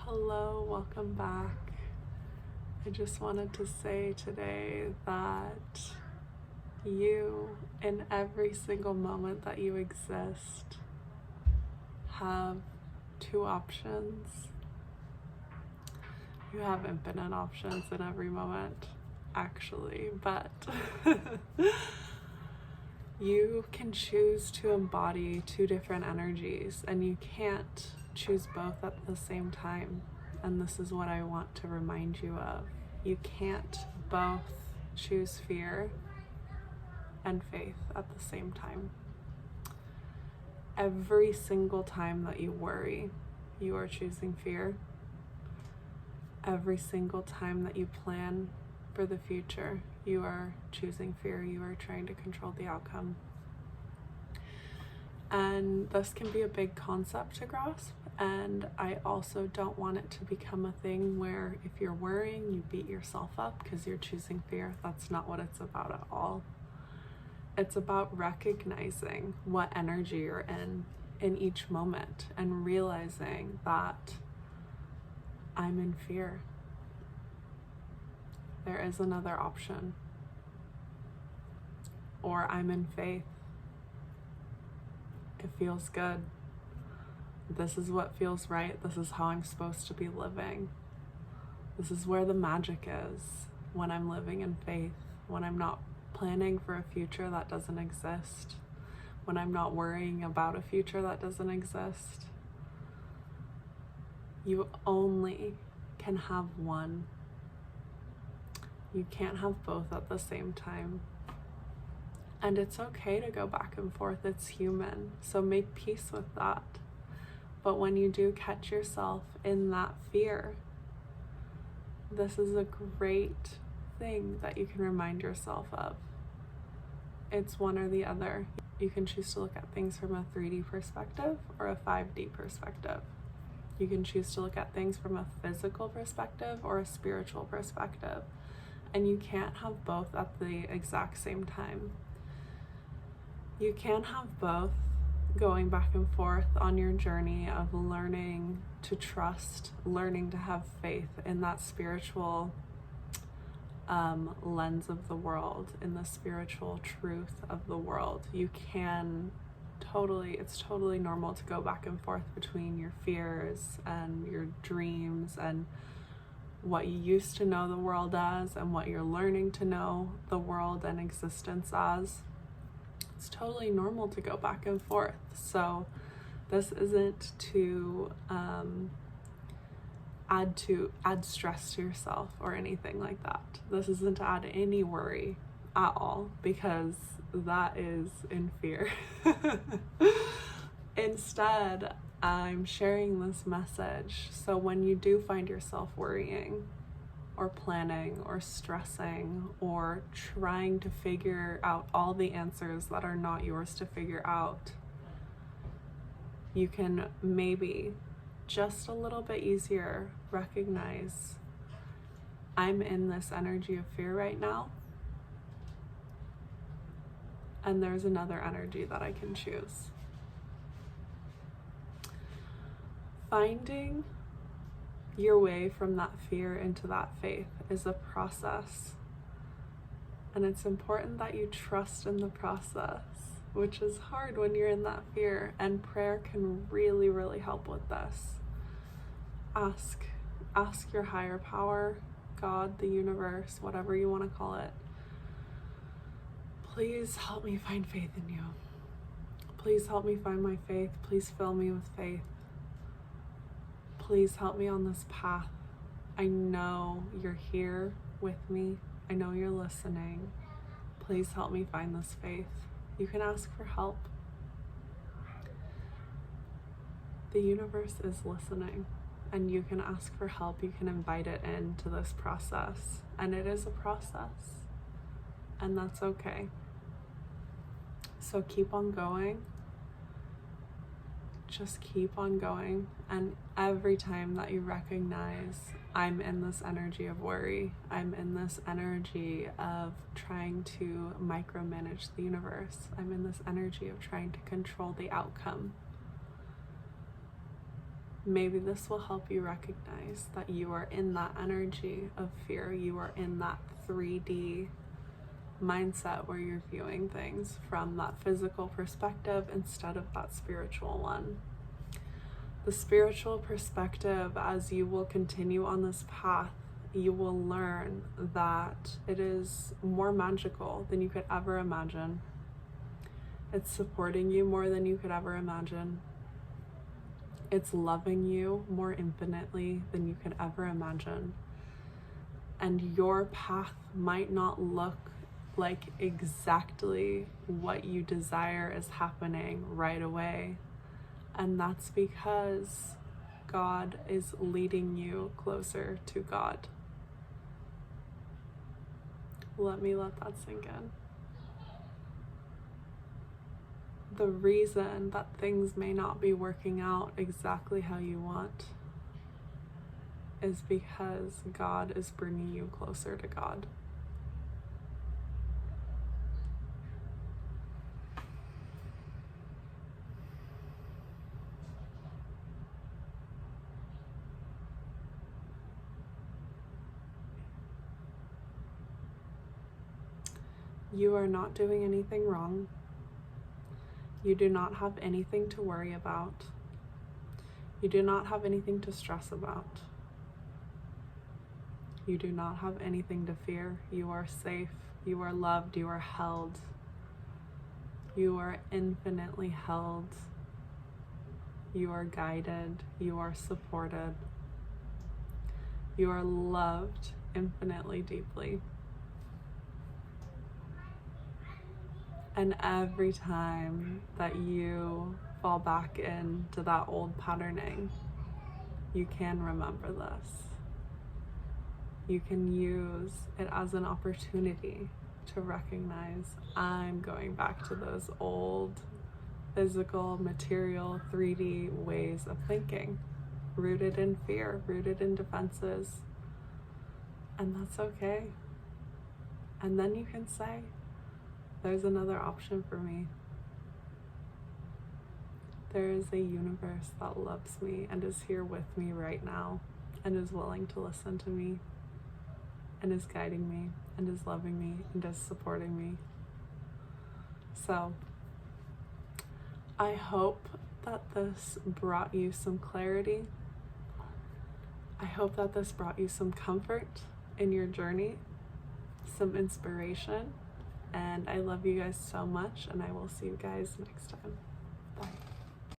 Hello, welcome back. I just wanted to say today that you, in every single moment that you exist, have two options. You have infinite options in every moment, actually, but you can choose to embody two different energies, and you can't choose both at the same time. And this is what I want to remind you of. You can't both choose fear and faith at the same time. Every single time that you worry, you are choosing fear. Every single time that you plan for the future, you are choosing fear. You are trying to control the outcome. And this can be a big concept to grasp, and I also don't want it to become a thing where if you're worrying, you beat yourself up because you're choosing fear. That's not what it's about at all. It's about recognizing what energy you're in each moment, and realizing that I'm in fear. There is another option. Or I'm in faith. It feels good. This is what feels right. This is how I'm supposed to be living. This is where the magic is, when I'm living in faith, when I'm not planning for a future that doesn't exist, when I'm not worrying about a future that doesn't exist. You only can have one. You can't have both at the same time. And it's okay to go back and forth. It's human. So make peace with that. But when you do catch yourself in that fear, this is a great thing that you can remind yourself of. It's one or the other. You can choose to look at things from a 3D perspective or a 5D perspective. You can choose to look at things from a physical perspective or a spiritual perspective. And you can't have both at the exact same time. You can have both going back and forth on your journey of learning to trust, learning to have faith in that spiritual lens of the world, in the spiritual truth of the world. You can it's totally normal to go back and forth between your fears and your dreams and what you used to know the world as and what you're learning to know the world and existence as. It's totally normal to go back and forth. So this isn't to add stress to yourself or anything like that. This isn't to add any worry at all, because that is in fear. Instead, I'm sharing this message so when you do find yourself worrying or planning or stressing or trying to figure out all the answers that are not yours to figure out, you can maybe just a little bit easier recognize, I'm in this energy of fear right now, and there's another energy that I can choose. Finding your way from that fear into that faith is a process. And it's important that you trust in the process, which is hard when you're in that fear. And prayer can really, really help with this. Ask your higher power, God, the universe, whatever you want to call it. Please help me find faith in you. Please help me find my faith. Please fill me with faith. Please help me on this path. I know you're here with me. I know you're listening. Please help me find this faith. You can ask for help. The universe is listening, and you can ask for help. You can invite it into this process, and it is a process, and that's okay. So keep on going. Just keep on going, and every time that you recognize, I'm in this energy of worry, I'm in this energy of trying to micromanage the universe, I'm in this energy of trying to control the outcome, maybe this will help you recognize that you are in that energy of fear. You are in that 3D mindset where you're viewing things from that physical perspective instead of that spiritual one. The spiritual perspective, as you will continue on this path, you will learn that it is more magical than you could ever imagine. It's supporting you more than you could ever imagine. It's loving you more infinitely than you could ever imagine. And your path might not look like exactly what you desire is happening right away. And that's because God is leading you closer to God. Let that sink in. The reason that things may not be working out exactly how you want is because God is bringing you closer to God. You are not doing anything wrong. You do not have anything to worry about. You do not have anything to stress about. You do not have anything to fear. You are safe. You are loved. You are held. You are infinitely held. You are guided. You are supported. You are loved infinitely deeply. And every time that you fall back into that old patterning, you can remember this. You can use it as an opportunity to recognize, I'm going back to those old physical, material, 3D ways of thinking, rooted in fear, rooted in defenses. And that's okay. And then you can say, there's another option for me. There is a universe that loves me and is here with me right now and is willing to listen to me and is guiding me and is loving me and is supporting me. So I hope that this brought you some clarity. I hope that this brought you some comfort in your journey, some inspiration. And I love you guys so much, and I will see you guys next time. Bye.